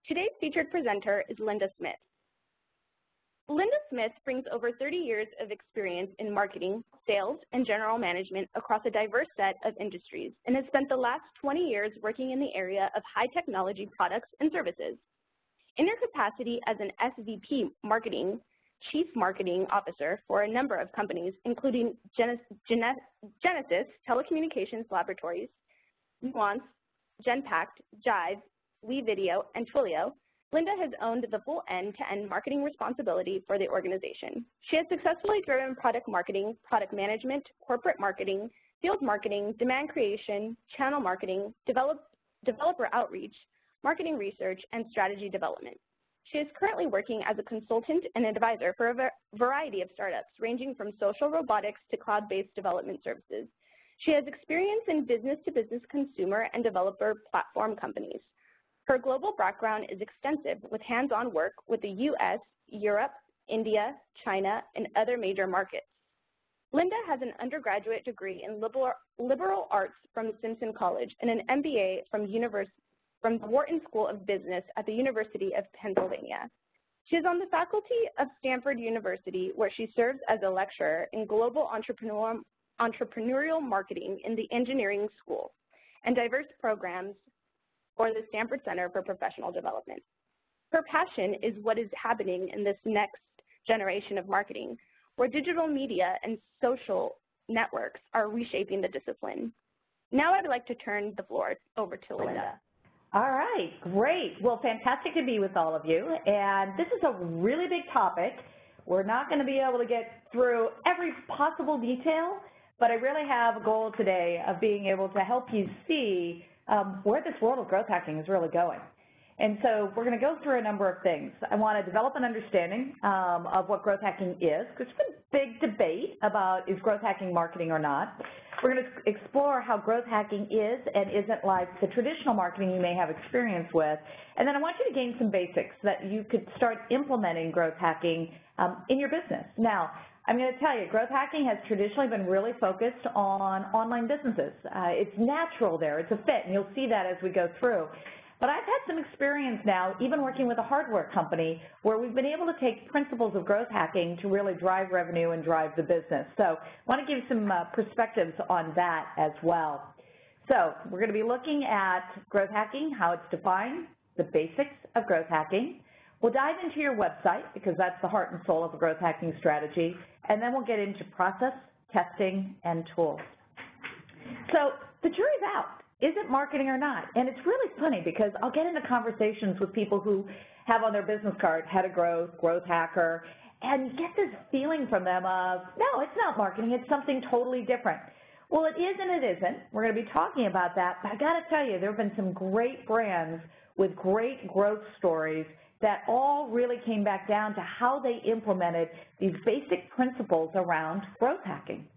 Today's featured presenter is Lynda Smith. Lynda Smith brings over 30 years of experience in marketing, sales, and general management across a diverse set of industries and has spent the last 20 years working in the area of high technology products and services. In her capacity as an SVP Marketing, Chief Marketing Officer for a number of companies, including Genesis Telecommunications Laboratories, Nuance, Genpact, Jive, WeVideo, and Twilio, Lynda has owned the full end-to-end marketing responsibility for the organization. She has successfully driven product marketing, product management, corporate marketing, field marketing, demand creation, channel marketing, developer outreach, marketing research, and strategy development. She is currently working as a consultant and advisor for a variety of startups, ranging from social robotics to cloud-based development services. She has experience in business-to-business consumer and developer platform companies. Her global background is extensive, with hands-on work with the U.S., Europe, India, China, and other major markets. Lynda has an undergraduate degree in liberal arts from Simpson College and an MBA from the Wharton School of Business at the University of Pennsylvania. She is on the faculty of Stanford University, where she serves as a lecturer in global entrepreneurial marketing in the engineering school and diverse programs or the Stanford Center for Professional Development. Her passion is what is happening in this next generation of marketing, where digital media and social networks are reshaping the discipline. Now I'd like to turn the floor over to Lynda. All right, great. Well, fantastic to be with all of you. And this is a really big topic. We're not going to be able to get through every possible detail, but I really have a goal today of being able to help you see where this world of growth hacking is really going. And so we're going to go through a number of things. I want to develop an understanding of what growth hacking is, because there's been a big debate about is growth hacking marketing or not. We're going to explore how growth hacking is and isn't like the traditional marketing you may have experience with. And then I want you to gain some basics so that you could start implementing growth hacking in your business. Now, I'm going to tell you, growth hacking has traditionally been really focused on online businesses. It's natural there. It's a fit, and you'll see that as we go through. But I've had some experience now, even working with a hardware company, where we've been able to take principles of growth hacking to really drive revenue and drive the business. So I want to give some perspectives on that as well. So we're going to be looking at growth hacking, how it's defined, the basics of growth hacking. We'll dive into your website, because that's the heart and soul of a growth hacking strategy, and then we'll get into process, testing, and tools. So the jury's out. Is it marketing or not? And it's really funny, because I'll get into conversations with people who have on their business card, head of growth, growth hacker, and you get this feeling from them of, no, it's not marketing, it's something totally different. Well, it is and it isn't. We're going to be talking about that, but I got to tell you, there have been some great brands with great growth stories that all really came back down to how they implemented these basic principles around growth hacking.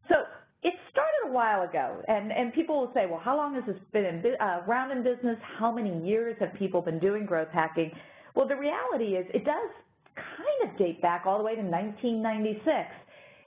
So it started a while ago, and people will say, well, how long has this been around in business? How many years have people been doing growth hacking? Well, the reality is it does kind of date back all the way to 1996.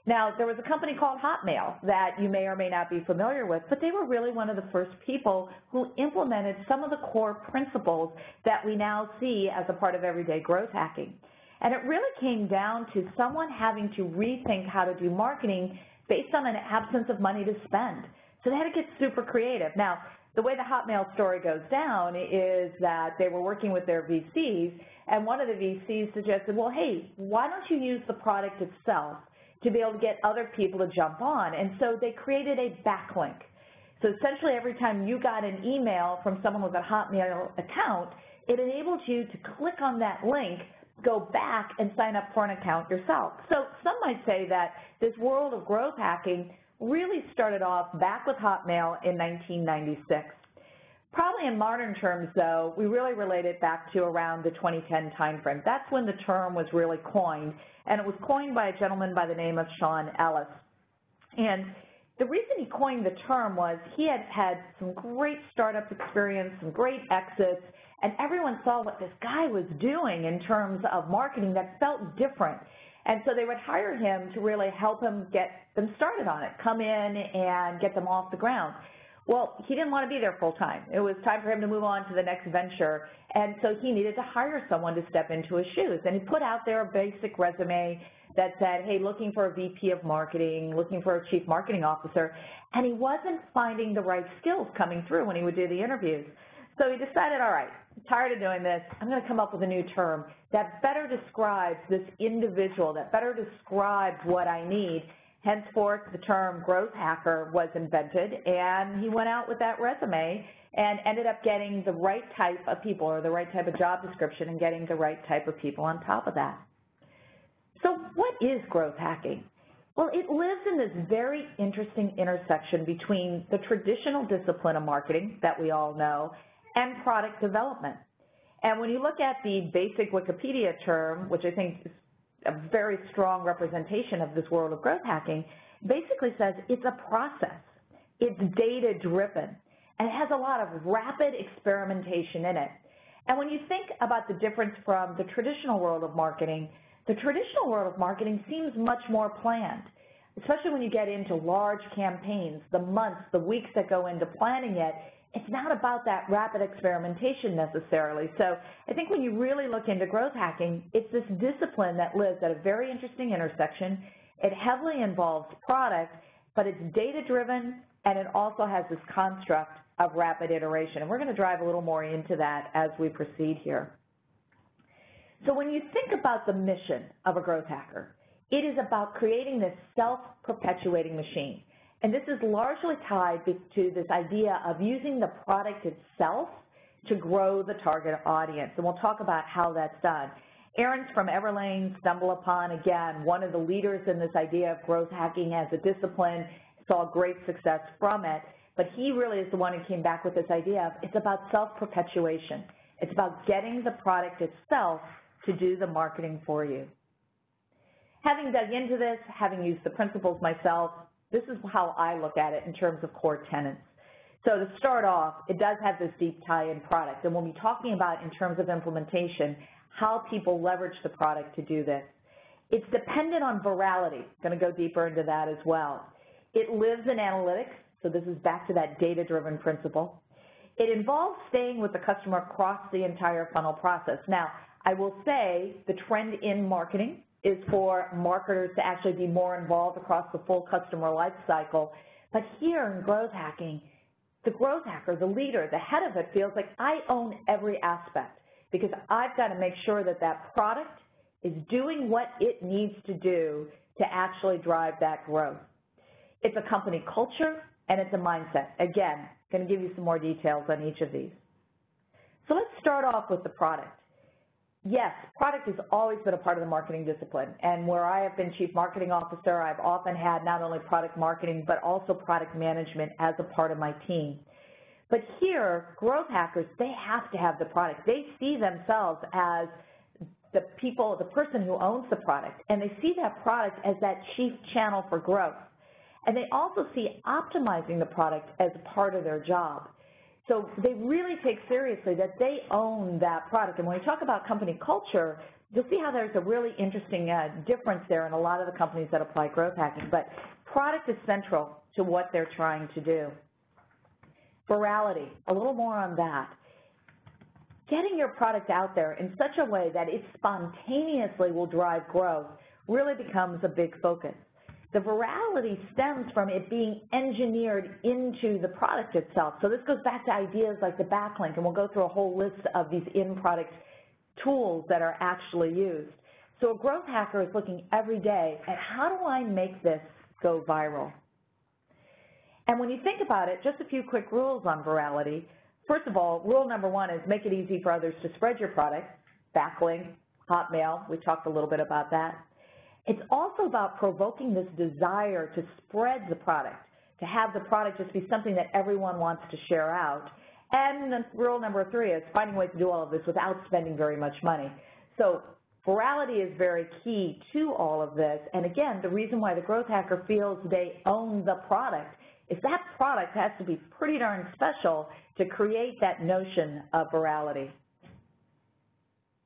Now, there was a company called Hotmail that you may or may not be familiar with, but they were really one of the first people who implemented some of the core principles that we now see as a part of everyday growth hacking. And it really came down to someone having to rethink how to do marketing based on an absence of money to spend. So they had to get super creative. Now, the way the Hotmail story goes down is that they were working with their VCs, and one of the VCs suggested, well, hey, why don't you use the product itself to be able to get other people to jump on? And so they created a backlink. So essentially every time you got an email from someone with a Hotmail account, it enabled you to click on that link, go back and sign up for an account yourself. So some might say that this world of growth hacking really started off back with Hotmail in 1996. Probably in modern terms, though, we really relate it back to around the 2010 timeframe. That's when the term was really coined, and it was coined by a gentleman by the name of Sean Ellis. And the reason he coined the term was he had had some great startup experience, some great exits, and everyone saw what this guy was doing in terms of marketing that felt different. And so they would hire him to really help him get them started on it, come in and get them off the ground. Well, he didn't want to be there full time. It was time for him to move on to the next venture, and so he needed to hire someone to step into his shoes. And he put out there a basic resume that said, hey, looking for a VP of marketing, looking for a chief marketing officer, and he wasn't finding the right skills coming through when he would do the interviews. So he decided, all right, I'm tired of doing this. I'm going to come up with a new term that better describes this individual, that better describes what I need. Henceforth, the term growth hacker was invented, and he went out with that resume and ended up getting the right type of people, or the right type of job description, and getting the right type of people on top of that. So what is growth hacking? Well, it lives in this very interesting intersection between the traditional discipline of marketing that we all know and product development. And when you look at the basic Wikipedia term, which I think is a very strong representation of this world of growth hacking, basically says it's a process. It's data-driven, and it has a lot of rapid experimentation in it. And when you think about the difference from the traditional world of marketing, the traditional world of marketing seems much more planned, especially when you get into large campaigns, the months, the weeks that go into planning it. It's not about that rapid experimentation necessarily. So I think when you really look into growth hacking, it's this discipline that lives at a very interesting intersection. It heavily involves product, but it's data-driven, and it also has this construct of rapid iteration. And we're going to drive a little more into that as we proceed here. So when you think about the mission of a growth hacker, it is about creating this self-perpetuating machine. And this is largely tied to this idea of using the product itself to grow the target audience. And we'll talk about how that's done. Aaron's from Everlane, stumbled upon, again, one of the leaders in this idea of growth hacking as a discipline, saw great success from it. But he really is the one who came back with this idea of it's about self-perpetuation. It's about getting the product itself to do the marketing for you. Having dug into this, having used the principles myself, this is how I look at it in terms of core tenets. So to start off, it does have this deep tie in product. And we'll be talking about, in terms of implementation, how people leverage the product to do this. It's dependent on virality. Going to go deeper into that as well. It lives in analytics. So this is back to that data-driven principle. It involves staying with the customer across the entire funnel process. Now, I will say the trend in marketing is for marketers to actually be more involved across the full customer life cycle. But here in growth hacking, the growth hacker, the leader, the head of it feels like I own every aspect because I've got to make sure that that product is doing what it needs to do to actually drive that growth. It's a company culture and it's a mindset. Again, going to give you some more details on each of these. So let's start off with the product. Yes, product has always been a part of the marketing discipline, and where I have been chief marketing officer, I've often had not only product marketing, but also product management as a part of my team. But here, growth hackers, they have to have the product. They see themselves as the people, the person who owns the product, and they see that product as that chief channel for growth. And they also see optimizing the product as a part of their job. So they really take seriously that they own that product. And when we talk about company culture, you'll see how there's a really interesting difference there in a lot of the companies that apply growth hacking. But product is central to what they're trying to do. Virality, a little more on that. Getting your product out there in such a way that it spontaneously will drive growth really becomes a big focus. The virality stems from it being engineered into the product itself. So this goes back to ideas like the backlink, and we'll go through a whole list of these in-product tools that are actually used. So a growth hacker is looking every day at how do I make this go viral? And when you think about it, just a few quick rules on virality. First of all, rule number one is make it easy for others to spread your product. Backlink, Hotmail, we talked a little bit about that. It's also about provoking this desire to spread the product, to have the product just be something that everyone wants to share out. And then rule number three is finding ways to do all of this without spending very much money. So virality is very key to all of this. And again, the reason why the growth hacker feels they own the product is that product has to be pretty darn special to create that notion of virality.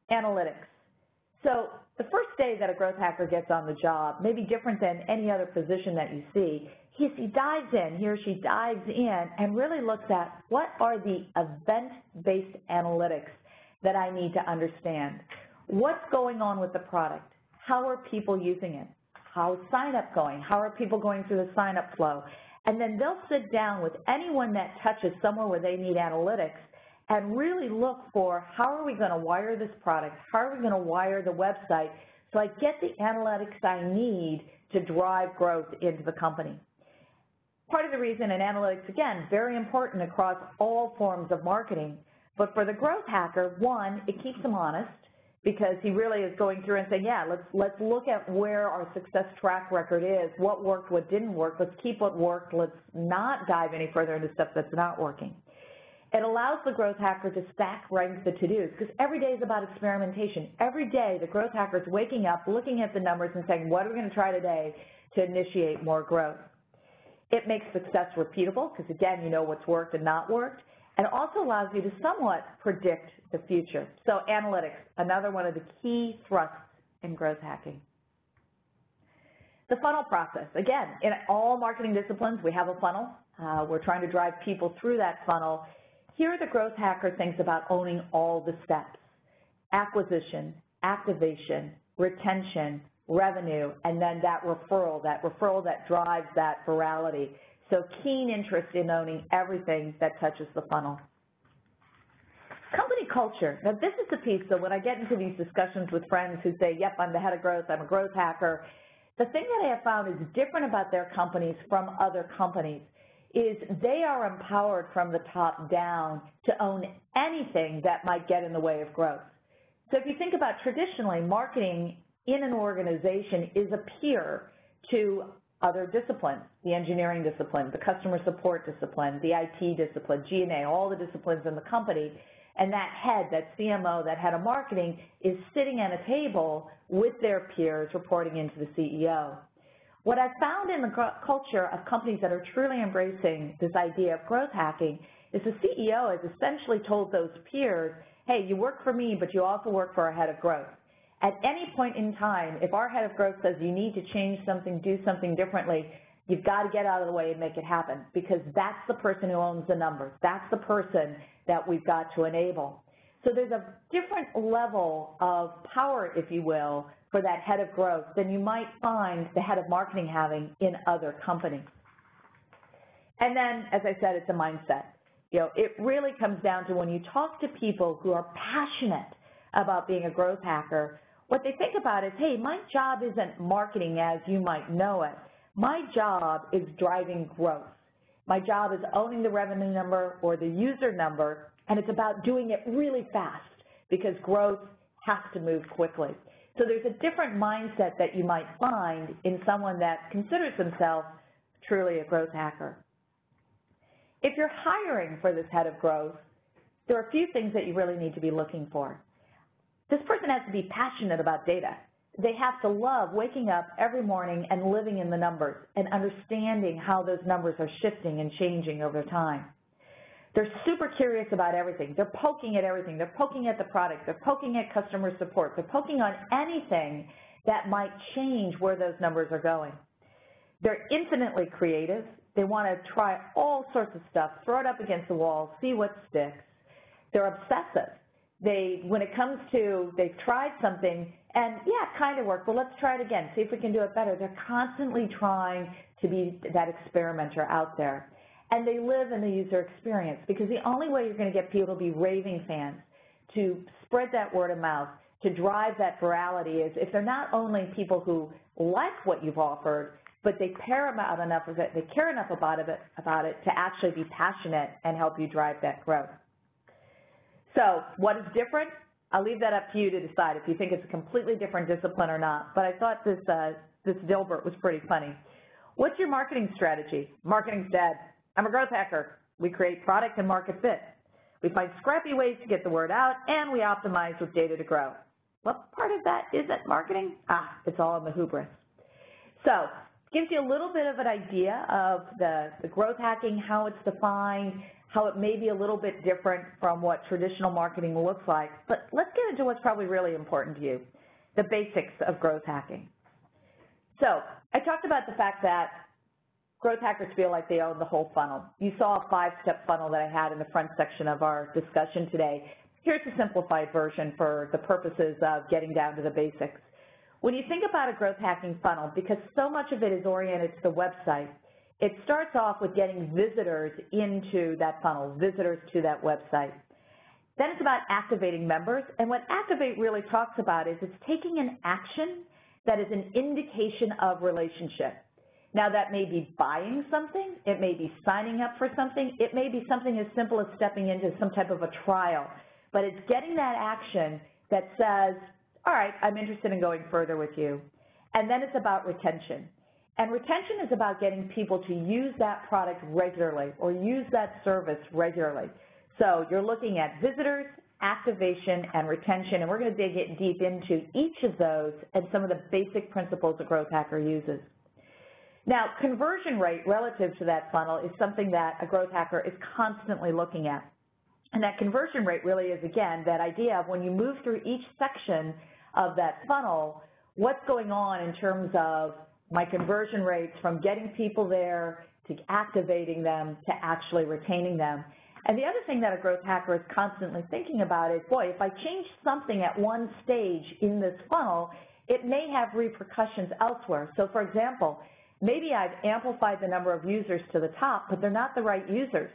Analytics. So The first day that a growth hacker gets on the job may be different than any other position that you see. He or she dives in and really looks at what are the event-based analytics that I need to understand. What's going on with the product? How are people using it? How's sign-up going? How are people going through the sign-up flow? And then they'll sit down with anyone that touches somewhere where they need analytics and really look for how are we going to wire this product? How are we going to wire the website so I get the analytics I need to drive growth into the company? Part of the reason, and analytics, again, very important across all forms of marketing, but for the growth hacker, one, it keeps them honest because he really is going through and saying, yeah, let's look at where our success track record is, what worked, what didn't work, let's keep what worked, let's not dive any further into stuff that's not working. It allows the growth hacker to stack rank the to-dos because every day is about experimentation. Every day the growth hacker is waking up, looking at the numbers and saying, what are we going to try today to initiate more growth? It makes success repeatable because, again, you know what's worked and not worked, and also allows you to somewhat predict the future. So analytics, another one of the key thrusts in growth hacking. The funnel process. Again, in all marketing disciplines, we have a funnel. We're trying to drive people through that funnel. Here, the growth hacker thinks about owning all the steps: acquisition, activation, retention, revenue, and then that referral that drives that virality. So keen interest in owning everything that touches the funnel. Company culture. Now this is the piece, so when I get into these discussions with friends who say, yep, I'm the head of growth, I'm a growth hacker, the thing that I have found is different about their companies from other companies is they are empowered from the top down to own anything that might get in the way of growth. So if you think about traditionally, marketing in an organization is a peer to other disciplines, the engineering discipline, the customer support discipline, the IT discipline, G&A, all the disciplines in the company, and that head, that CMO, that head of marketing is sitting at a table with their peers reporting into the CEO. What I've found in the culture of companies that are truly embracing this idea of growth hacking is the CEO has essentially told those peers, hey, you work for me, but you also work for our head of growth. At any point in time, if our head of growth says you need to change something, do something differently, you've got to get out of the way and make it happen because that's the person who owns the numbers. That's the person that we've got to enable. So there's a different level of power, if you will, for that head of growth than you might find the head of marketing having in other companies. And then, as I said, it's a mindset. You know, it really comes down to when you talk to people who are passionate about being a growth hacker, what they think about is, hey, my job isn't marketing as you might know it. My job is driving growth. My job is owning the revenue number or the user number, and it's about doing it really fast because growth has to move quickly. So there's a different mindset that you might find in someone that considers themselves truly a growth hacker. If you're hiring for this head of growth, there are a few things that you really need to be looking for. This person has to be passionate about data. They have to love waking up every morning and living in the numbers and understanding how those numbers are shifting and changing over time. They're super curious about everything. They're poking at everything. They're poking at the product. They're poking at customer support. They're poking on anything that might change where those numbers are going. They're infinitely creative. They want to try all sorts of stuff, throw it up against the wall, see what sticks. They're obsessive. When it comes to, they've tried something and, yeah, it kind of worked, well, let's try it again, see if we can do it better. They're constantly trying to be that experimenter out there. And they live in the user experience because the only way you're going to get people to be raving fans, to spread that word of mouth, to drive that virality is if they're not only people who like what you've offered, but they care about enough of it, they care enough about it to actually be passionate and help you drive that growth. So what is different? I'll leave that up to you to decide if you think it's a completely different discipline or not. But I thought this Dilbert was pretty funny. What's your marketing strategy? Marketing's dead. I'm a growth hacker. We create product and market fit. We find scrappy ways to get the word out, and we optimize with data to grow. What part of that isn't marketing? It's all in the hubris. So it gives you a little bit of an idea of the growth hacking, how it's defined, how it may be a little bit different from what traditional marketing looks like. But let's get into what's probably really important to you. the basics of growth hacking. So I talked about the fact that growth hackers feel like they own the whole funnel. You saw a 5-step funnel that I had in the front section of our discussion today. Here's a simplified version for the purposes of getting down to the basics. When you think about a growth hacking funnel, because so much of it is oriented to the website, it starts off with getting visitors into that funnel, visitors to that website. Then it's about activating members, and what Activate really talks about is it's taking an action that is an indication of relationship. Now that may be buying something, it may be signing up for something, it may be something as simple as stepping into some type of a trial, but it's getting that action that says, all right, I'm interested in going further with you. And then it's about retention. And retention is about getting people to use that product regularly or use that service regularly. So you're looking at visitors, activation, and retention, and we're going to dig deep into each of those and some of the basic principles a growth hacker uses. Now, conversion rate relative to that funnel is something that a growth hacker is constantly looking at. And that conversion rate really is, again, that idea of when you move through each section of that funnel, what's going on in terms of my conversion rates from getting people there to activating them to actually retaining them. And the other thing that a growth hacker is constantly thinking about is, boy, if I change something at one stage in this funnel, it may have repercussions elsewhere. So, for example, maybe I've amplified the number of users to the top, but they're not the right users.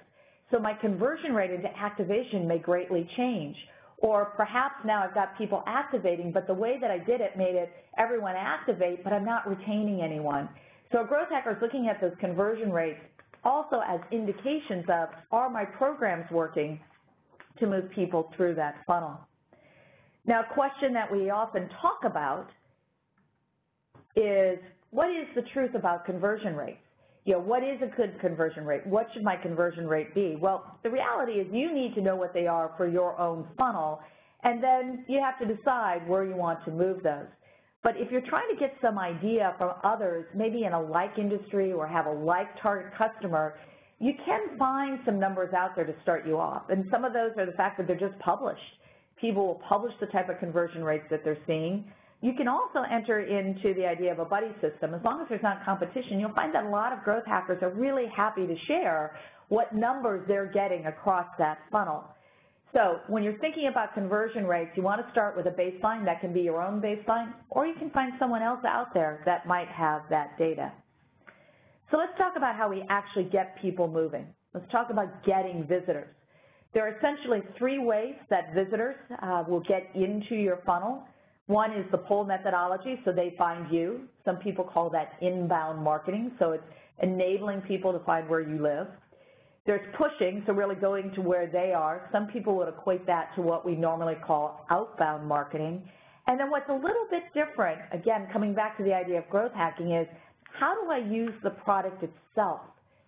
So my conversion rate into activation may greatly change. Or perhaps now I've got people activating, but the way that I did it made it everyone activate, but I'm not retaining anyone. So a growth hacker is looking at those conversion rates also as indications of, are my programs working to move people through that funnel? Now, a question that we often talk about is, what is the truth about conversion rates? What is a good conversion rate? What should my conversion rate be? Well, the reality is you need to know what they are for your own funnel, and then you have to decide where you want to move those. But if you're trying to get some idea from others, maybe in a like industry or have a like target customer, you can find some numbers out there to start you off. And some of those are the fact that they're just published. People will publish the type of conversion rates that they're seeing. You can also enter into the idea of a buddy system. As long as there's not competition, you'll find that a lot of growth hackers are really happy to share what numbers they're getting across that funnel. So when you're thinking about conversion rates, you want to start with a baseline. That can be your own baseline, or you can find someone else out there that might have that data. So let's talk about how we actually get people moving. Let's talk about getting visitors. There are essentially 3 ways that visitors will get into your funnel. One is the pull methodology, so they find you. Some people call that inbound marketing, so it's enabling people to find where you live. There's pushing, so really going to where they are. Some people would equate that to what we normally call outbound marketing. And then what's a little bit different, again, coming back to the idea of growth hacking, is how do I use the product itself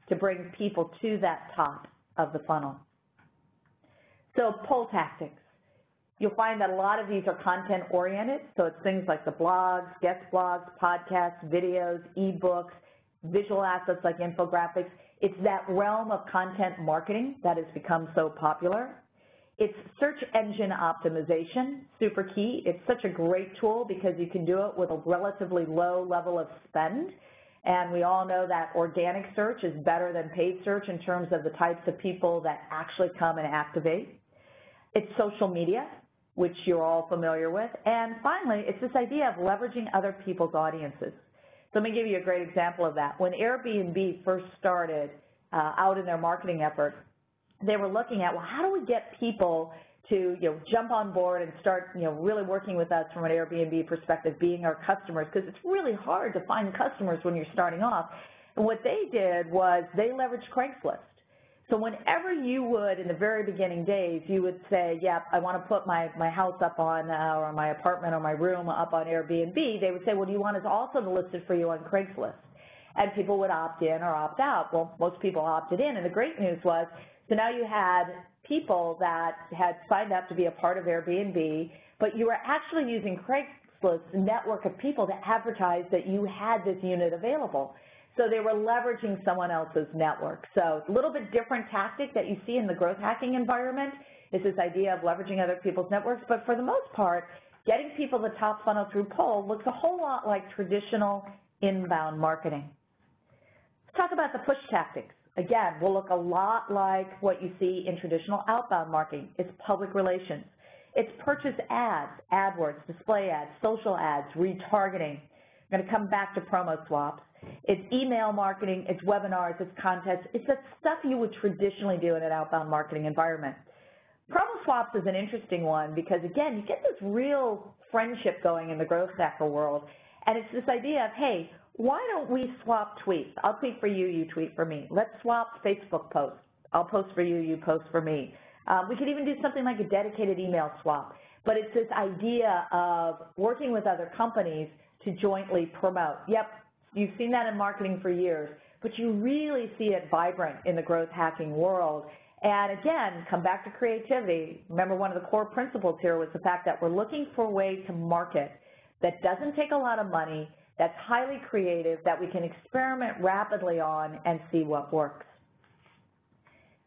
to bring people to that top of the funnel? So pull tactics. You'll find that a lot of these are content-oriented, so it's things like the blogs, guest blogs, podcasts, videos, ebooks, visual assets like infographics. It's that realm of content marketing that has become so popular. It's search engine optimization, super key. It's such a great tool because you can do it with a relatively low level of spend. And we all know that organic search is better than paid search in terms of the types of people that actually come and activate. It's social media, which you're all familiar with. And finally, it's this idea of leveraging other people's audiences. So let me give you a great example of that. When Airbnb first started out in their marketing effort, they were looking at, well, how do we get people to jump on board and start really working with us from an Airbnb perspective, being our customers, because it's really hard to find customers when you're starting off. And what they did was they leveraged Craigslist. So whenever you would, in the very beginning days, you would say, yeah, I want to put my house up on, or my apartment or my room up on Airbnb, they would say, well, do you want us also to list it for you on Craigslist? And people would opt in or opt out. Well, most people opted in, and the great news was, so now you had people that had signed up to be a part of Airbnb, but you were actually using Craigslist's network of people to advertise that you had this unit available. So they were leveraging someone else's network. So a little bit different tactic that you see in the growth hacking environment is this idea of leveraging other people's networks. But for the most part, Getting people to the top funnel through pull looks a whole lot like traditional inbound marketing. Let's talk about the push tactics. Again, will look a lot like what you see in traditional outbound marketing. It's public relations. It's purchase ads, AdWords, display ads, social ads, retargeting. I'm going to come back to promo swaps. It's email marketing, it's webinars, it's contests. It's the stuff you would traditionally do in an outbound marketing environment. Promo swaps is an interesting one because, again, you get this real friendship going in the growth hacker world. And it's this idea of, hey, why don't we swap tweets? I'll tweet for you, you tweet for me. Let's swap Facebook posts. I'll post for you, you post for me. We could even do something like a dedicated email swap. But it's this idea of working with other companies to jointly promote. Yep, you've seen that in marketing for years, but you really see it vibrant in the growth hacking world. And again, come back to creativity. Remember, one of the core principles here was the fact that we're looking for a way to market that doesn't take a lot of money, that's highly creative, that we can experiment rapidly on and see what works.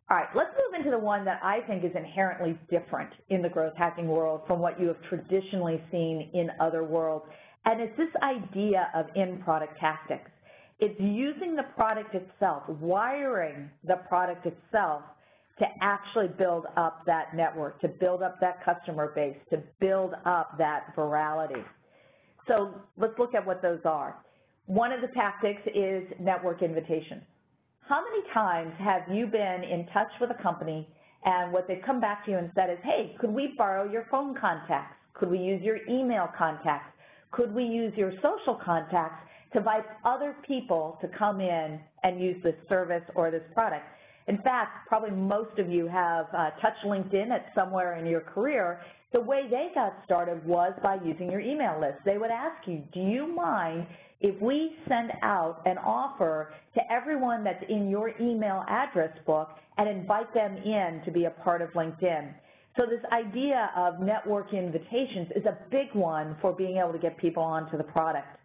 All right, let's move into the one that I think is inherently different in the growth hacking world from what you have traditionally seen in other worlds. And it's this idea of in-product tactics. It's using the product itself, wiring the product itself to actually build up that network, to build up that customer base, to build up that virality. So let's look at what those are. One of the tactics is network invitations. How many times have you been in touch with a company and what they've come back to you and said is, hey, could we borrow your phone contacts? Could we use your email contacts? Could we use your social contacts to invite other people to come in and use this service or this product? In fact, probably most of you have touched LinkedIn at somewhere in your career. The way they got started was by using your email list. They would ask you, do you mind if we send out an offer to everyone that's in your email address book and invite them in to be a part of LinkedIn? So this idea of network invitations is a big one for being able to get people onto the product.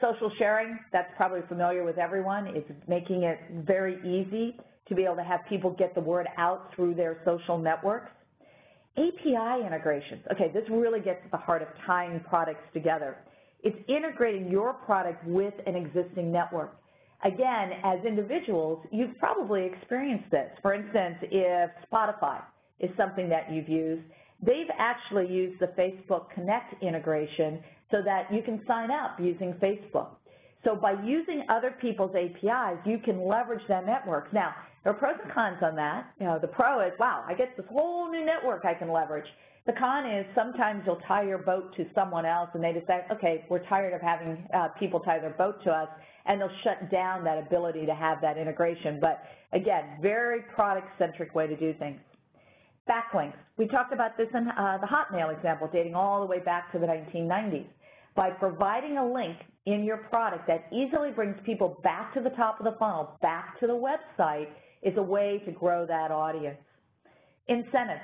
Social sharing, that's probably familiar with everyone. It's making it very easy to be able to have people get the word out through their social networks. API integrations. Okay, this really gets at the heart of tying products together. It's integrating your product with an existing network. Again, as individuals, you've probably experienced this. For instance, if Spotify is something that you've used, they've actually used the Facebook Connect integration so that you can sign up using Facebook. So by using other people's APIs, you can leverage their networks. Now, there are pros and cons on that. You know, the pro is, wow, I get this whole new network I can leverage. The con is sometimes you'll tie your boat to someone else and they decide, okay, we're tired of having people tie their boat to us, and they'll shut down that ability to have that integration. But again, very product-centric way to do things. Backlinks. We talked about this in the Hotmail example, dating all the way back to the 1990s. By providing a link in your product that easily brings people back to the top of the funnel, back to the website, is a way to grow that audience. Incentives.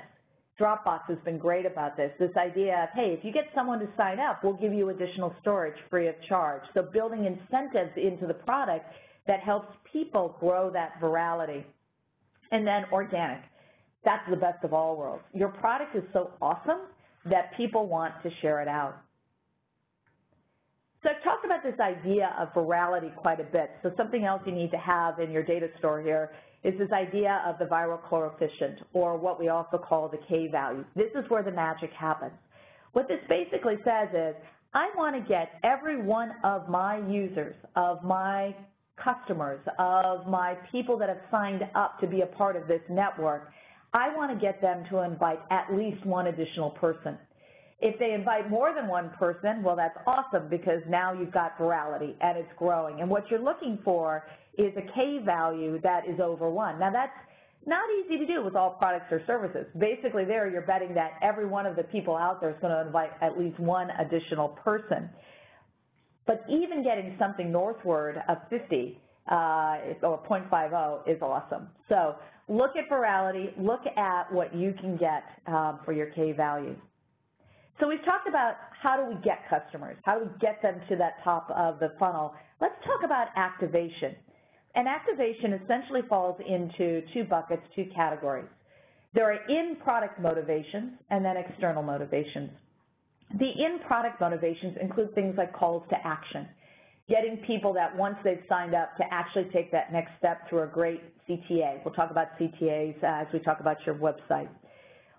Dropbox has been great about this. This idea of, hey, if you get someone to sign up, we'll give you additional storage free of charge. So building incentives into the product that helps people grow that virality. And then organic. That's the best of all worlds. Your product is so awesome that people want to share it out. So I've talked about this idea of virality quite a bit. So something else you need to have in your data store here is this idea of the viral coefficient, or what we also call the K value. This is where the magic happens. What this basically says is, I want to get every one of my users, of my customers, of my people that have signed up to be a part of this network, I want to get them to invite at least one additional person. If they invite more than one person, well, that's awesome, because now you've got virality and it's growing. And what you're looking for is a K value that is over 1. Now, that's not easy to do with all products or services. Basically, there you're betting that every one of the people out there is going to invite at least one additional person. But even getting something northward of 50 or 0.50 is awesome. So look at virality. Look at what you can get for your K value. So we've talked about how do we get customers, how do we get them to that top of the funnel. Let's talk about activation. And activation essentially falls into two buckets, two categories. There are in-product motivations and then external motivations. The in-product motivations include things like calls to action, getting people that once they've signed up to actually take that next step through a great CTA. We'll talk about CTAs as we talk about your website.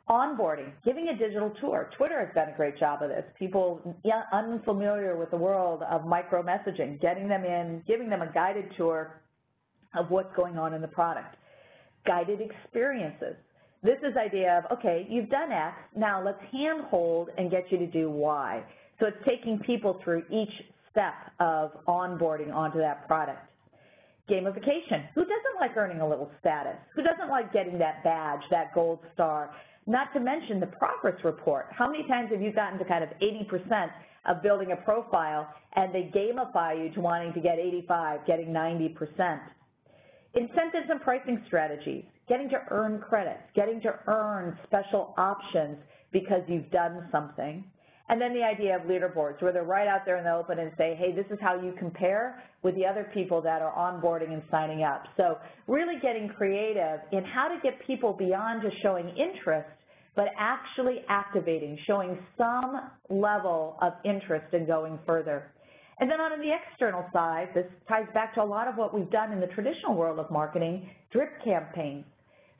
Onboarding, giving a digital tour. Twitter has done a great job of this. People unfamiliar with the world of micro-messaging, getting them in, giving them a guided tour of what's going on in the product. Guided experiences. This is the idea of, okay, you've done X, now let's handhold and get you to do Y. So it's taking people through each step of onboarding onto that product. Gamification. Who doesn't like earning a little status? Who doesn't like getting that badge, that gold star? Not to mention the progress report. How many times have you gotten to kind of 80% of building a profile and they gamify you to wanting to get 85, getting 90%? Incentives and pricing strategies, getting to earn credits, getting to earn special options because you've done something. And then the idea of leaderboards, where they're right out there in the open and say, hey, this is how you compare with the other people that are onboarding and signing up. So really getting creative in how to get people beyond just showing interest, but actually activating, showing some level of interest in going further. And then on the external side, this ties back to a lot of what we've done in the traditional world of marketing, drip campaigns.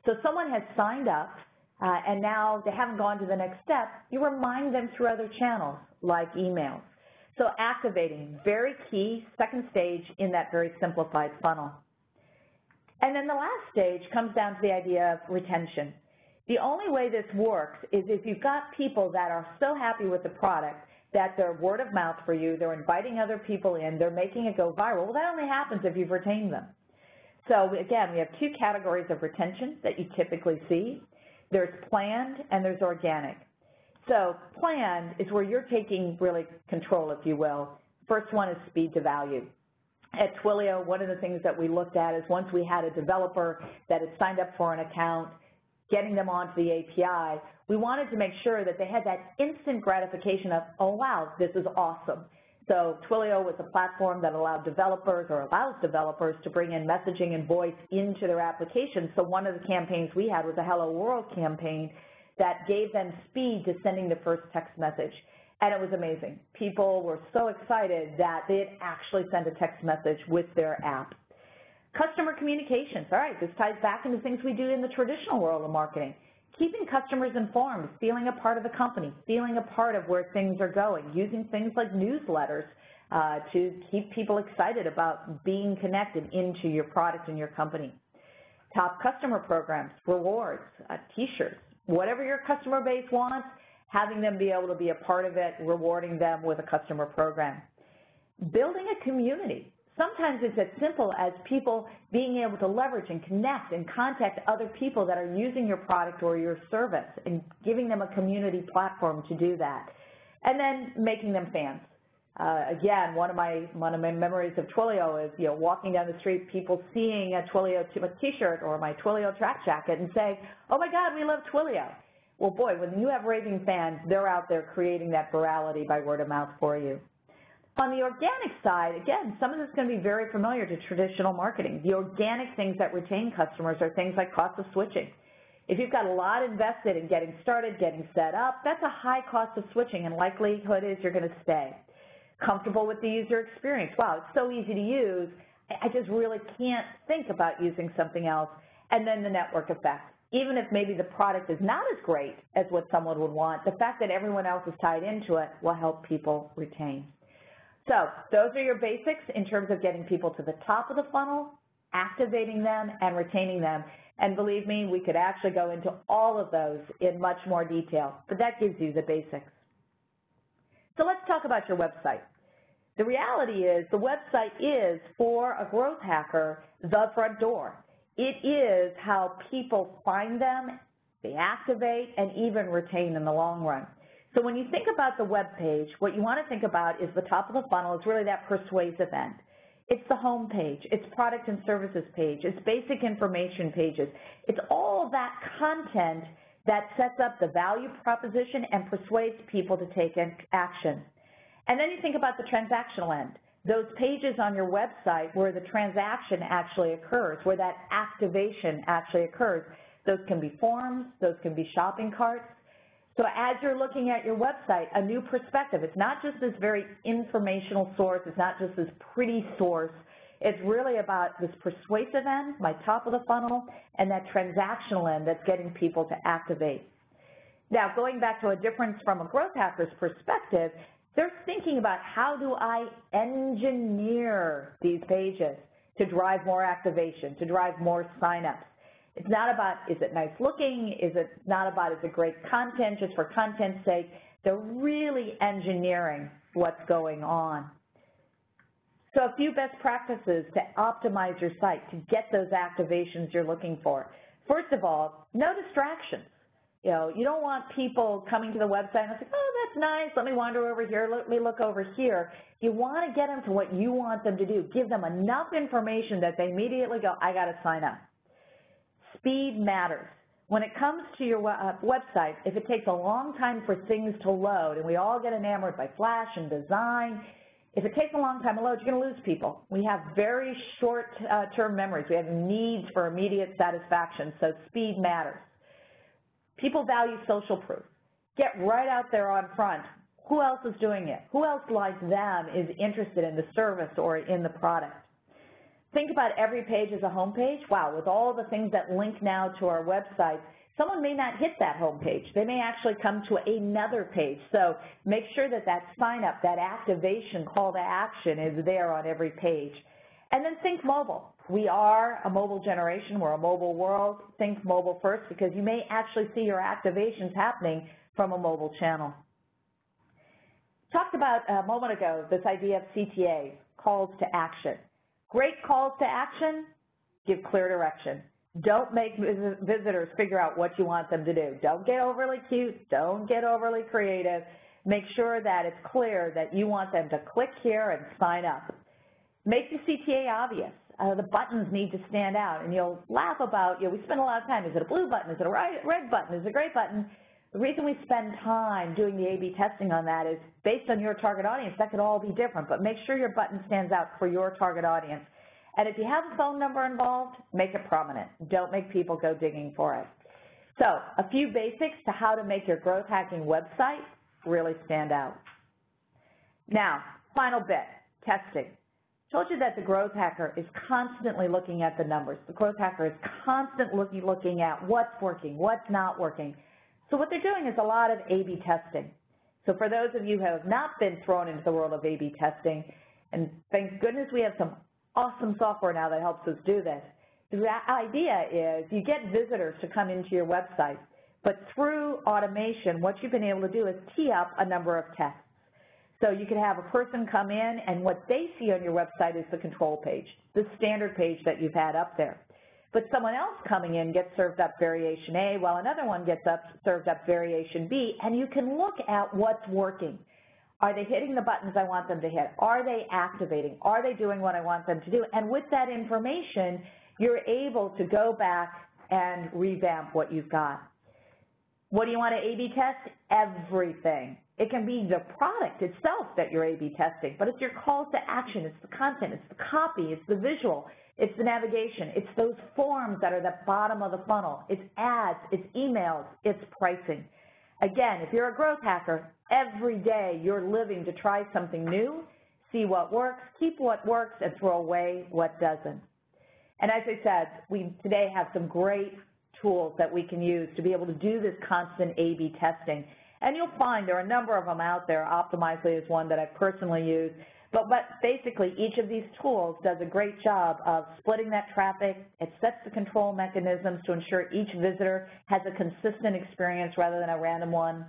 So someone has signed up, and now they haven't gone to the next step. You remind them through other channels, like emails. So activating, very key, second stage in that very simplified funnel. And then the last stage comes down to the idea of retention. The only way this works is if you've got people that are so happy with the product that they're word of mouth for you, they're inviting other people in, they're making it go viral. Well, that only happens if you've retained them. So again, we have two categories of retention that you typically see. There's planned and there's organic. So planned is where you're taking really control, if you will. First one is speed to value. At Twilio, one of the things that we looked at is once we had a developer that had signed up for an account, getting them onto the API, we wanted to make sure that they had that instant gratification of, oh, wow, this is awesome. So Twilio was a platform that allowed developers or allows developers to bring in messaging and voice into their applications. So one of the campaigns we had was a Hello World campaign that gave them speed to sending the first text message. And it was amazing. People were so excited that they had actually sent a text message with their app. Customer communications. All right, this ties back into things we do in the traditional world of marketing. Keeping customers informed, feeling a part of the company, feeling a part of where things are going, using things like newsletters to keep people excited about being connected into your product and your company. Top customer programs, rewards, T-shirts, whatever your customer base wants, having them be able to be a part of it, rewarding them with a customer program. Building a community. Sometimes it's as simple as people being able to leverage and connect and contact other people that are using your product or your service and giving them a community platform to do that. And then making them fans. Again, one of my memories of Twilio is, walking down the street, people seeing a Twilio t-shirt or my Twilio track jacket and saying, oh my God, we love Twilio. Well, boy, when you have raving fans, they're out there creating that virality by word of mouth for you. On the organic side, again, some of this is going to be very familiar to traditional marketing. The organic things that retain customers are things like cost of switching. If you've got a lot invested in getting started, getting set up, that's a high cost of switching, and likelihood is you're going to stay. Comfortable with the user experience. Wow, it's so easy to use. I just really can't think about using something else. And then the network effect. Even if maybe the product is not as great as what someone would want, the fact that everyone else is tied into it will help people retain. So those are your basics in terms of getting people to the top of the funnel, activating them, and retaining them. And believe me, we could actually go into all of those in much more detail, but that gives you the basics. So let's talk about your website. The reality is the website is, for a growth hacker, the front door. It is how people find them, they activate, and even retain in the long run. So when you think about the web page, what you want to think about is the top of the funnel is really that persuasive end. It's the home page. It's product and services page. It's basic information pages. It's all of that content that sets up the value proposition and persuades people to take action. And then you think about the transactional end. Those pages on your website where the transaction actually occurs, where that activation actually occurs. Those can be forms. Those can be shopping carts. So as you're looking at your website, a new perspective. It's not just this very informational source. It's not just this pretty source. It's really about this persuasive end, my top of the funnel, and that transactional end that's getting people to activate. Now, going back to a difference from a growth hacker's perspective, they're thinking about how do I engineer these pages to drive more activation, to drive more signups. It's not about is it nice looking, is it not about is it great content just for content's sake. They're really engineering what's going on. So a few best practices to optimize your site, to get those activations you're looking for. First of all, no distractions. You know, you don't want people coming to the website and saying, oh, that's nice, let me wander over here, let me look over here. You want to get them to what you want them to do. Give them enough information that they immediately go, I got to sign up. Speed matters. When it comes to your website, if it takes a long time for things to load, and we all get enamored by Flash and design, if it takes a long time to load, you're going to lose people. We have very short-term memories. We have needs for immediate satisfaction, so speed matters. People value social proof. Get right out there on front. Who else is doing it? Who else like them is interested in the service or in the product? Think about every page as a home page. Wow, with all the things that link now to our website, someone may not hit that home page. They may actually come to another page. So make sure that that sign up, that activation call to action is there on every page. And then think mobile. We are a mobile generation. We're a mobile world. Think mobile first because you may actually see your activations happening from a mobile channel. Talked about a moment ago this idea of CTA, calls to action. Great calls to action, give clear direction. Don't make visitors figure out what you want them to do. Don't get overly cute. Don't get overly creative. Make sure that it's clear that you want them to click here and sign up. Make the CTA obvious. The buttons need to stand out, and you'll laugh about, we spend a lot of time, is it a blue button, is it a red button, is it a gray button? The reason we spend time doing the A/B testing on that is based on your target audience, that could all be different, but make sure your button stands out for your target audience. And if you have a phone number involved, make it prominent. Don't make people go digging for it. So a few basics to how to make your growth hacking website really stand out. Now, final bit, testing. Told you that the growth hacker is constantly looking at the numbers. The growth hacker is constantly looking at what's working, what's not working. So what they're doing is a lot of A/B testing. So for those of you who have not been thrown into the world of A/B testing, and thank goodness we have some awesome software now that helps us do this, the idea is you get visitors to come into your website, but through automation, what you've been able to do is tee up a number of tests. So you can have a person come in, and what they see on your website is the control page, the standard page that you've had up there. But someone else coming in gets served up variation A, while another one gets served up variation B, and you can look at what's working. Are they hitting the buttons I want them to hit? Are they activating? Are they doing what I want them to do? And with that information, you're able to go back and revamp what you've got. What do you want to A/B test? Everything. It can be the product itself that you're A/B testing, but it's your calls to action, it's the content, it's the copy, it's the visual, it's the navigation, it's those forms that are the bottom of the funnel, it's ads, it's emails, it's pricing. Again, if you're a growth hacker, every day you're living to try something new, see what works, keep what works, and throw away what doesn't. And as I said, we today have some great tools that we can use to be able to do this constant A/B testing. And you'll find there are a number of them out there. Optimizely is one that I personally use. But basically, each of these tools does a great job of splitting that traffic. It sets the control mechanisms to ensure each visitor has a consistent experience rather than a random one,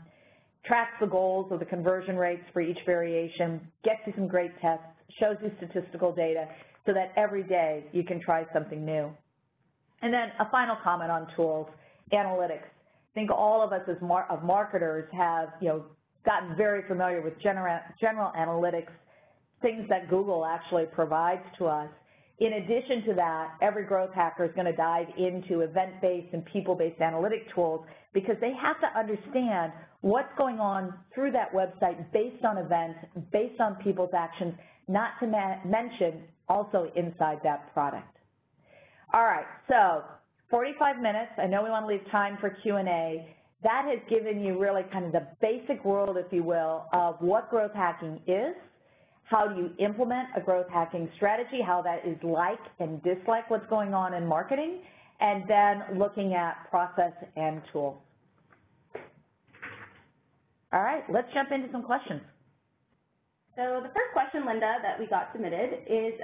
tracks the goals or the conversion rates for each variation, gets you some great tests, shows you statistical data so that every day you can try something new. And then a final comment on tools, analytics. I think all of us as marketers have gotten very familiar with general analytics, things that Google actually provides to us. In addition to that, every growth hacker is going to dive into event-based and people-based analytic tools because they have to understand what's going on through that website based on events, based on people's actions, not to mention also inside that product. All right, so 45 minutes. I know we want to leave time for Q&A. that has given you really kind of the basic world, if you will, of what growth hacking is, how do you implement a growth hacking strategy, how that is like and dislike what's going on in marketing, and then looking at process and tools. All right, let's jump into some questions. So the first question, Lynda, that we got submitted is,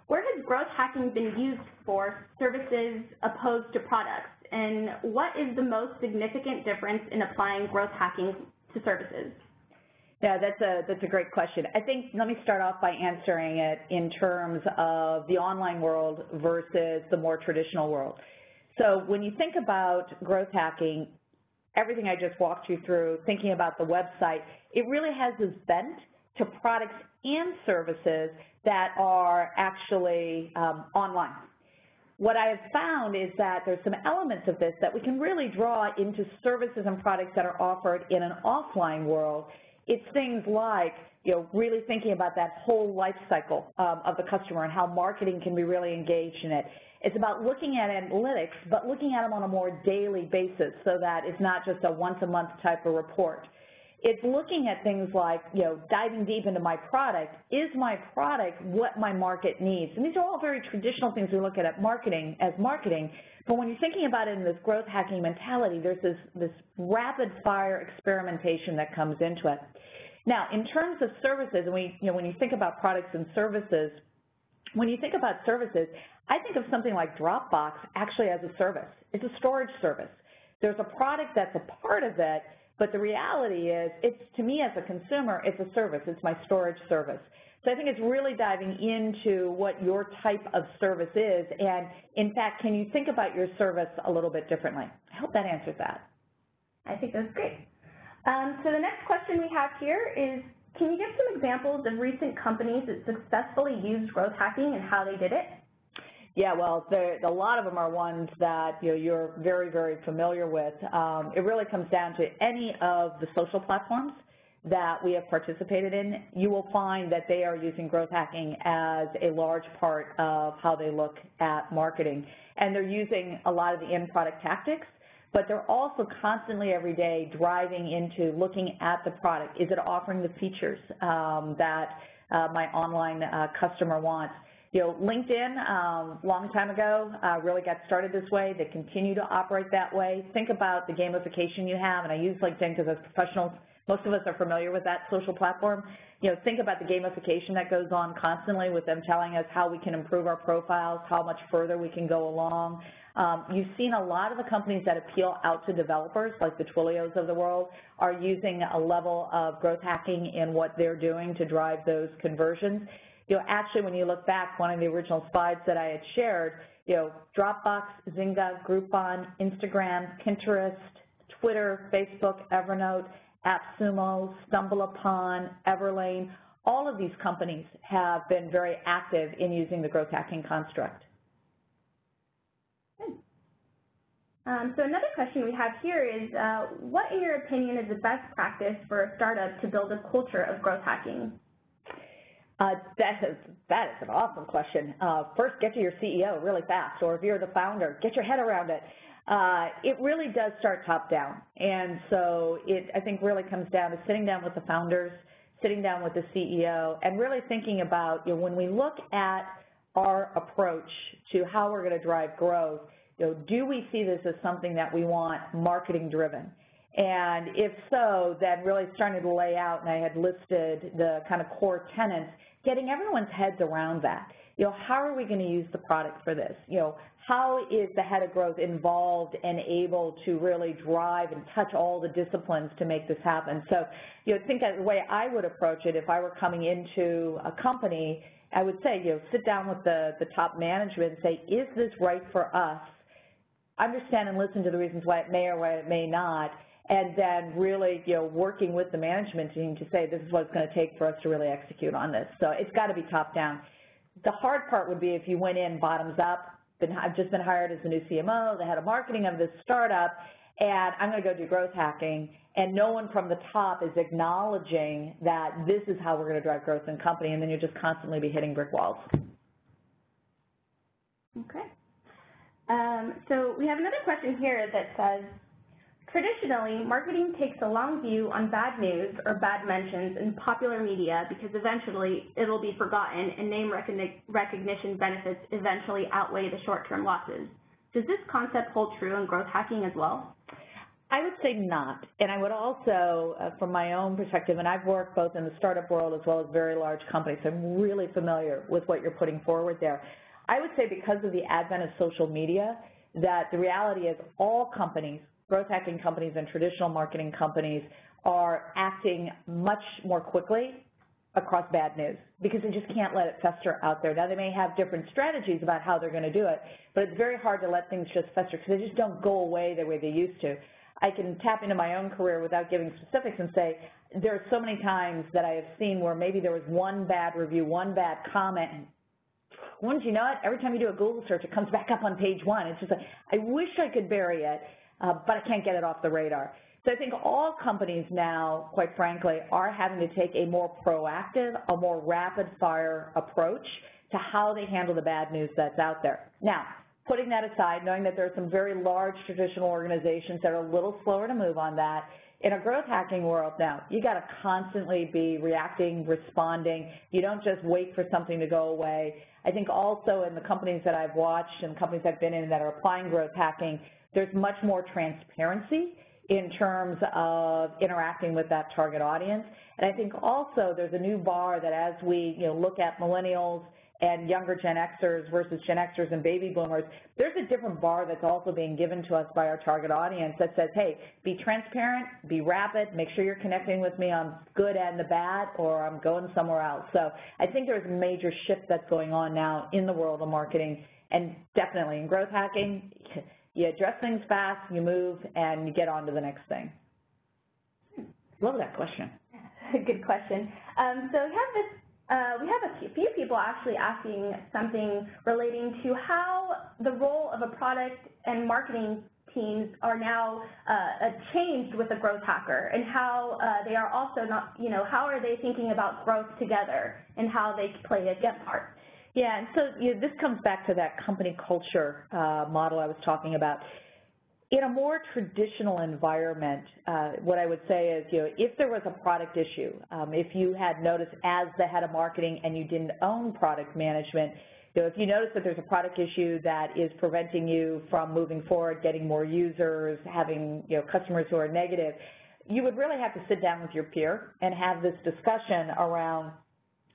where has growth hacking been used for services opposed to products? And what is the most significant difference in applying growth hacking to services? Yeah, that's a great question. I think let me start off by answering it in terms of the online world versus the more traditional world. So when you think about growth hacking, everything I just walked you through, thinking about the website, it really has this bent to products and services that are actually online. What I have found is that there's some elements of this that we can really draw into services and products that are offered in an offline world. It's things like, really thinking about that whole life cycle of the customer and how marketing can be really engaged in it. It's about looking at analytics, but looking at them on a more daily basis so that it's not just a once-a-month type of report. It's looking at things like, diving deep into my product. Is my product what my market needs? And these are all very traditional things we look at marketing as marketing. But when you're thinking about it in this growth hacking mentality, there's this rapid fire experimentation that comes into it. Now, in terms of services, and when you think about products and services, when you think about services, I think of something like Dropbox actually as a service. It's a storage service. There's a product that's a part of it, but the reality is, to me as a consumer, it's a service. It's my storage service. So I think it's really diving into what your type of service is, and in fact, can you think about your service a little bit differently? I hope that answers that. I think that's great. So the next question we have here is, can you give some examples of recent companies that successfully used growth hacking and how they did it? Yeah, well, a lot of them are ones that you're very, very familiar with. It really comes down to any of the social platforms that we have participated in. You will find that they are using growth hacking as a large part of how they look at marketing. And they're using a lot of the in-product tactics, but they're also constantly every day driving into looking at the product. Is it offering the features that my online customer wants? LinkedIn, long time ago, really got started this way. They continue to operate that way. Think about the gamification you have, and I use LinkedIn because as professionals, most of us are familiar with that social platform. Think about the gamification that goes on constantly with them telling us how we can improve our profiles, how much further we can go along. You've seen a lot of the companies that appeal out to developers, like the Twilios of the world, are using a level of growth hacking in what they're doing to drive those conversions. Actually, when you look back, one of the original slides that I had shared, Dropbox, Zynga, Groupon, Instagram, Pinterest, Twitter, Facebook, Evernote, AppSumo, StumbleUpon, Everlane, all of these companies have been very active in using the growth hacking construct. So another question we have here is, what in your opinion is the best practice for a startup to build a culture of growth hacking? That is an awesome question. First, get to your CEO really fast, or if you're the founder, get your head around it. It really does start top down, and so it, I think, really comes down to sitting down with the founders, sitting down with the CEO, and really thinking about, when we look at our approach to how we're going to drive growth, do we see this as something that we want marketing driven? And if so, then really starting to lay out, and I had listed the kind of core tenets, getting everyone's heads around that. How are we going to use the product for this? How is the head of growth involved and able to really drive and touch all the disciplines to make this happen? So, think that the way I would approach it, if I were coming into a company, I would say, sit down with the top management and say, is this right for us? Understand and listen to the reasons why it may or why it may not, and then really, working with the management team to say this is what it's going to take for us to really execute on this. So it's got to be top down. The hard part would be if you went in bottoms up. I've just been hired as the new CMO, the head of marketing of this startup, and I'm going to go do growth hacking, and no one from the top is acknowledging that this is how we're going to drive growth in the company, and then you'll just constantly be hitting brick walls. Okay. So we have another question here that says, Traditionally, marketing takes a long view on bad news or bad mentions in popular media because eventually it'll be forgotten and name recognition benefits eventually outweigh the short-term losses. Does this concept hold true in growth hacking as well? I would say not. And I would also, from my own perspective, and I've worked both in the startup world as well as very large companies, so I'm really familiar with what you're putting forward there. I would say because of the advent of social media, that the reality is all companies, growth hacking companies and traditional marketing companies, are acting much more quickly across bad news because they just can't let it fester out there. Now, they may have different strategies about how they're going to do it, but it's very hard to let things just fester because they just don't go away the way they used to. I can tap into my own career without giving specifics and say there are so many times that I have seen where maybe there was one bad review, one bad comment, and wouldn't you know it, every time you do a Google search, it comes back up on page one. It's just like, I wish I could bury it, but I can't get it off the radar. So I think all companies now, quite frankly, are having to take a more proactive, a more rapid-fire approach to how they handle the bad news that's out there. Now, putting that aside, knowing that there are some very large traditional organizations that are a little slower to move on that, in a growth hacking world now, you got to constantly be reacting, responding. You don't just wait for something to go away. I think also in the companies that I've watched and companies I've been in that are applying growth hacking, there's much more transparency in terms of interacting with that target audience. And I think also there's a new bar that as we look at millennials and younger Gen Xers versus Gen Xers and baby boomers, there's a different bar that's also being given to us by our target audience that says, hey, be transparent, be rapid, make sure you're connecting with me on good and the bad, or I'm going somewhere else. So I think there's a major shift that's going on now in the world of marketing, and definitely in growth hacking, you address things fast, you move, and you get on to the next thing. Love that question. Good question. So we have a few people actually asking something relating to how the role of a product and marketing teams are now changed with a growth hacker, and how they are also not, how are they thinking about growth together and how they play a part. Yeah, and so this comes back to that company culture model I was talking about. In a more traditional environment, what I would say is, if there was a product issue, if you had noticed as the head of marketing and you didn't own product management, if you notice that there's a product issue that is preventing you from moving forward, getting more users, having customers who are negative, you would really have to sit down with your peer and have this discussion around,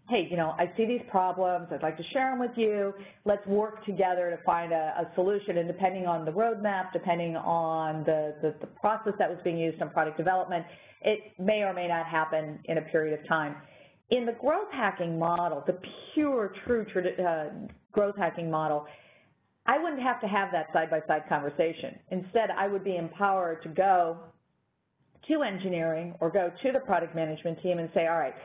hey, I see these problems, I'd like to share them with you, let's work together to find a solution, and depending on the roadmap, depending on the process that was being used on product development, it may or may not happen in a period of time. In the growth hacking model, the pure, true growth hacking model, I wouldn't have to have that side-by-side conversation. Instead, I would be empowered to go to engineering or go to the product management team and say, all right,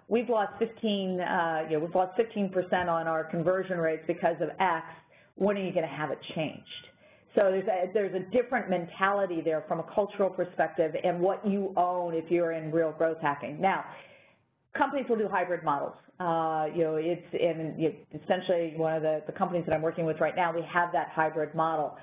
we've lost 15% on our conversion rates because of X. When are you going to have it changed? So there's a different mentality there from a cultural perspective and what you own if you're in real growth hacking. Now, companies will do hybrid models. Essentially one of the companies that I'm working with right now, we have that hybrid model.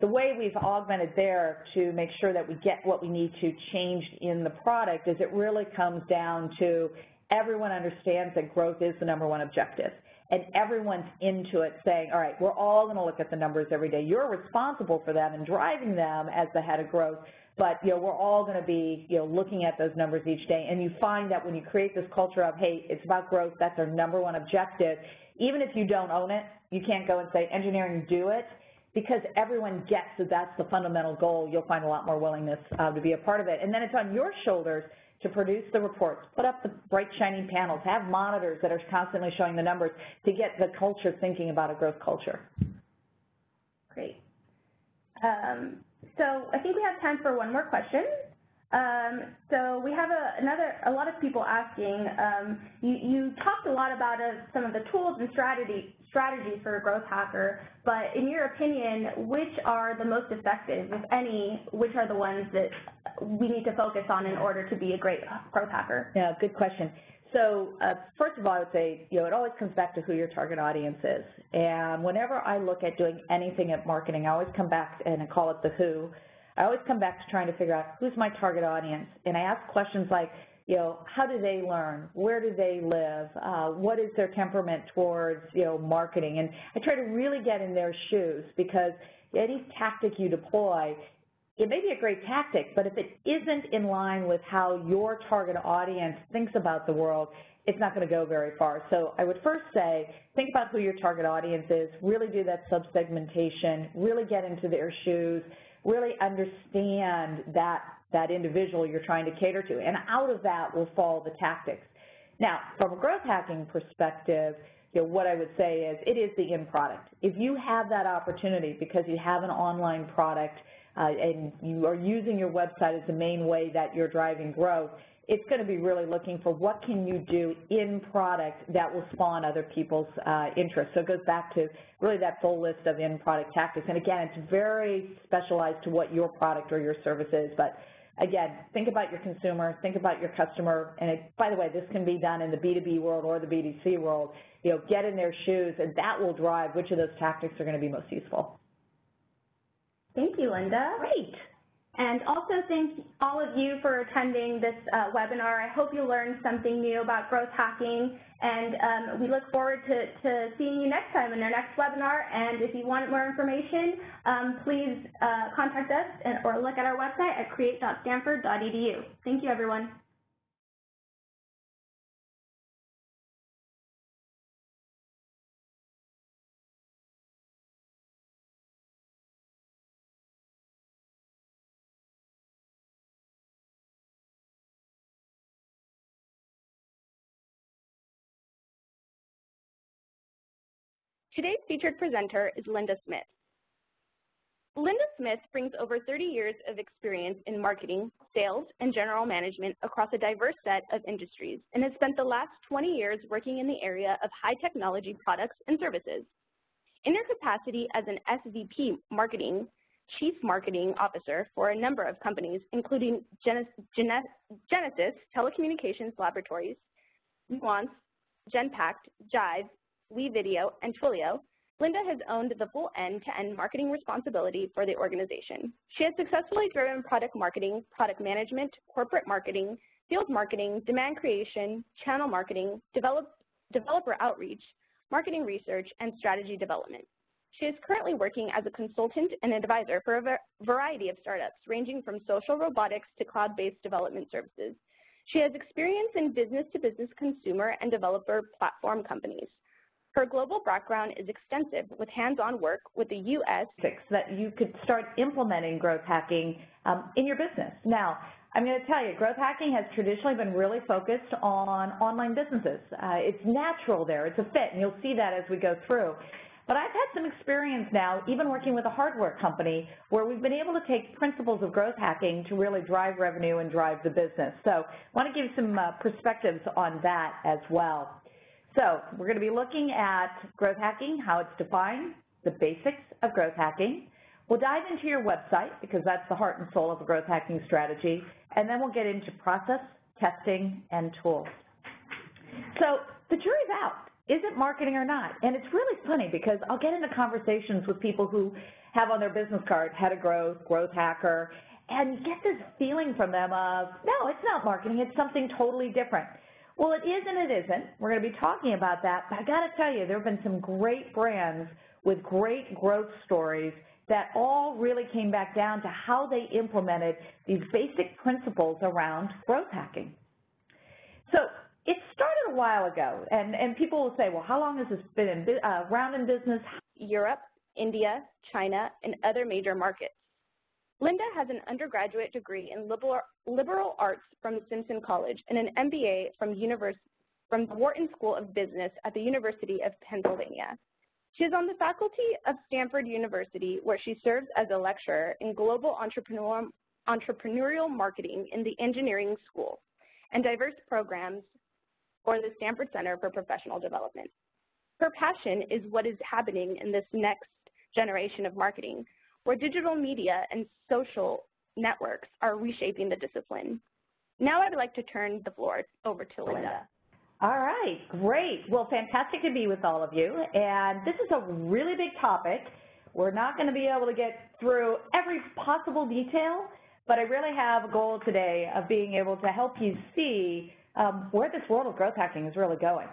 The way we've augmented there to make sure that we get what we need to change in the product is it really comes down to everyone understands that growth is the number one objective. And everyone's into it saying, all right, we're all going to look at the numbers every day. You're responsible for them and driving them as the head of growth, but we're all going to be looking at those numbers each day. And you find that when you create this culture of, hey, it's about growth, that's our number one objective, even if you don't own it, you can't go and say, engineering, do it. Because everyone gets that that's the fundamental goal, you'll find a lot more willingness to be a part of it. And then it's on your shoulders to produce the reports, put up the bright, shiny panels, have monitors that are constantly showing the numbers to get the culture thinking about a growth culture. Great. So I think we have time for one more question. So we have a lot of people asking, you talked a lot about some of the tools and strategies for a growth hacker, but in your opinion, which are the most effective, if any, which are the ones that we need to focus on in order to be a great growth hacker? Yeah, good question. So first of all, I would say, it always comes back to who your target audience is. And whenever I look at doing anything at marketing, I always come back and I call it the who. I always come back to trying to figure out who's my target audience. And I ask questions like, how do they learn? Where do they live? What is their temperament towards, marketing? And I try to really get in their shoes, because any tactic you deploy, it may be a great tactic, but if it isn't in line with how your target audience thinks about the world, it's not going to go very far. So I would first say, think about who your target audience is, really do that sub-segmentation, really get into their shoes, really understand that individual you're trying to cater to. And out of that will fall the tactics. Now, from a growth hacking perspective, what I would say is it is the end product. If you have that opportunity because you have an online product and you are using your website as the main way that you're driving growth, it's going to be really looking for what can you do in product that will spawn other people's interest. So it goes back to really that full list of in-product tactics. And again, it's very specialized to what your product or your service is. But again, think about your consumer, think about your customer. And by the way, this can be done in the B2B world or the B2C world. Get in their shoes, and that will drive which of those tactics are going to be most useful. Thank you, Lynda. Great. And also thank all of you for attending this webinar. I hope you learned something new about growth hacking, and we look forward to seeing you next time in our next webinar. And if you want more information, please contact us or look at our website at create.stanford.edu. Thank you, everyone. Today's featured presenter is Lynda Smith. Lynda Smith brings over 30 years of experience in marketing, sales, and general management across a diverse set of industries, and has spent the last 20 years working in the area of high technology products and services. In her capacity as an SVP Marketing, Chief Marketing Officer for a number of companies, including Genesis Telecommunications Laboratories, Nuance, Genpact, Jive, WeVideo, and Twilio, Lynda has owned the full end-to-end marketing responsibility for the organization. She has successfully driven product marketing, product management, corporate marketing, field marketing, demand creation, channel marketing, developer outreach, marketing research, and strategy development. She is currently working as a consultant and advisor for a variety of startups, ranging from social robotics to cloud-based development services. She has experience in business-to-business consumer and developer platform companies. Her global background is extensive, with hands-on work with the U.S. so that you could start implementing growth hacking in your business. Now, I'm going to tell you, growth hacking has traditionally been really focused on online businesses. It's natural there. It's a fit, and you'll see that as we go through. But I've had some experience now, even working with a hardware company, where we've been able to take principles of growth hacking to really drive revenue and drive the business. So I want to give some perspectives on that as well. So we're going to be looking at growth hacking, how it's defined, the basics of growth hacking. We'll dive into your website, because that's the heart and soul of a growth hacking strategy, and then we'll get into process, testing, and tools. So the jury's out. Is it marketing or not? And it's really funny, because I'll get into conversations with people who have on their business card, head of growth, growth hacker, and you get this feeling from them of, no, it's not marketing, it's something totally different. Well, it is and it isn't. We're going to be talking about that, but I got to tell you, there have been some great brands with great growth stories that all really came back down to how they implemented these basic principles around growth hacking. So it started a while ago, and people will say, well, how long has this been around in business? Europe, India, China, and other major markets. Lynda has an undergraduate degree in liberal arts from Simpson College and an MBA from the Wharton School of Business at the University of Pennsylvania. She is on the faculty of Stanford University, where she serves as a lecturer in global entrepreneurial marketing in the engineering school and diverse programs for the Stanford Center for Professional Development. Her passion is what is happening in this next generation of marketing, where digital media and social networks are reshaping the discipline. Now I'd like to turn the floor over to Lynda. All right, great. Well, fantastic to be with all of you. And this is a really big topic. We're not going to be able to get through every possible detail, but I really have a goal today of being able to help you see where this world of growth hacking is really going.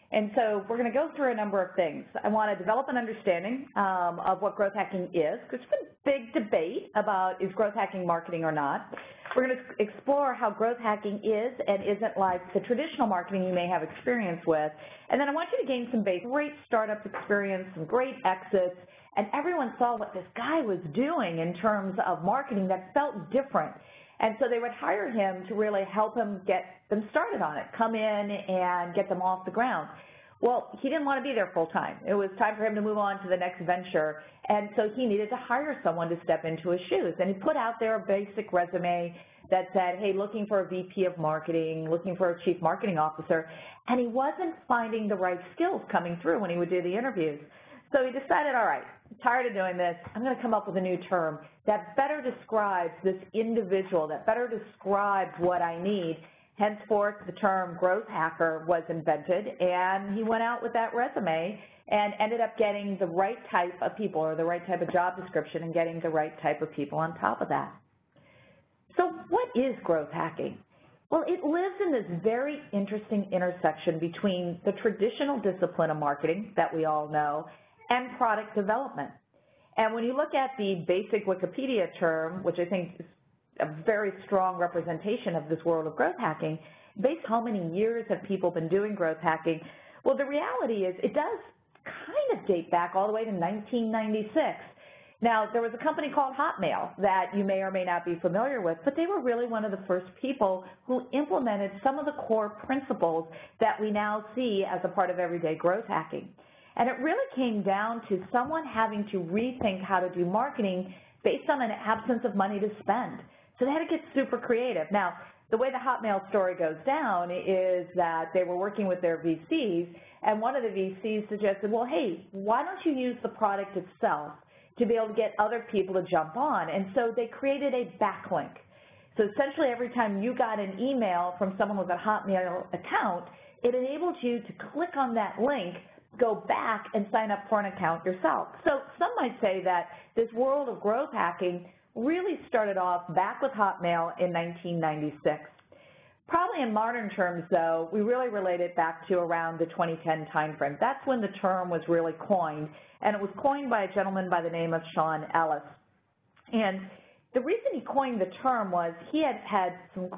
And so we're going to go through a number of things. I want to develop an understanding of what growth hacking is, because there's been a big debate about is growth hacking marketing or not. We're going to explore how growth hacking is and isn't like the traditional marketing you may have experience with. And then I want you to gain some great startup experience, some great exits, and everyone saw what this guy was doing in terms of marketing that felt different. And so they would hire him to really help him get them started on it, come in and get them off the ground. Well, he didn't want to be there full time. It was time for him to move on to the next venture, and so he needed to hire someone to step into his shoes. And he put out there a basic resume that said, hey, looking for a VP of marketing, looking for a chief marketing officer, and he wasn't finding the right skills coming through when he would do the interviews. So he decided, all right, I'm tired of doing this. I'm going to come up with a new term that better describes this individual, that better describes what I need. Henceforth, the term growth hacker was invented, and he went out with that resume and ended up getting the right type of people or the right type of job description and getting the right type of people on top of that. So what is growth hacking? Well, it lives in this very interesting intersection between the traditional discipline of marketing that we all know and product development. And when you look at the basic Wikipedia term, which I think is a very strong representation of this world of growth hacking, based on how many years have people been doing growth hacking, well, the reality is it does kind of date back all the way to 1996. Now, there was a company called Hotmail that you may or may not be familiar with, but they were really one of the first people who implemented some of the core principles that we now see as a part of everyday growth hacking. And it really came down to someone having to rethink how to do marketing based on an absence of money to spend. So they had to get super creative. Now, the way the Hotmail story goes down is that they were working with their VCs, and one of the VCs suggested, well, hey, why don't you use the product itself to be able to get other people to jump on? And so they created a backlink. So essentially every time you got an email from someone with a Hotmail account, it enabled you to click on that link, go back and sign up for an account yourself. So some might say that this world of growth hacking really started off back with Hotmail in 1996. Probably in modern terms, though, we really relate it back to around the 2010 timeframe. That's when the term was really coined, and it was coined by a gentleman by the name of Sean Ellis. And the reason he coined the term was he had had some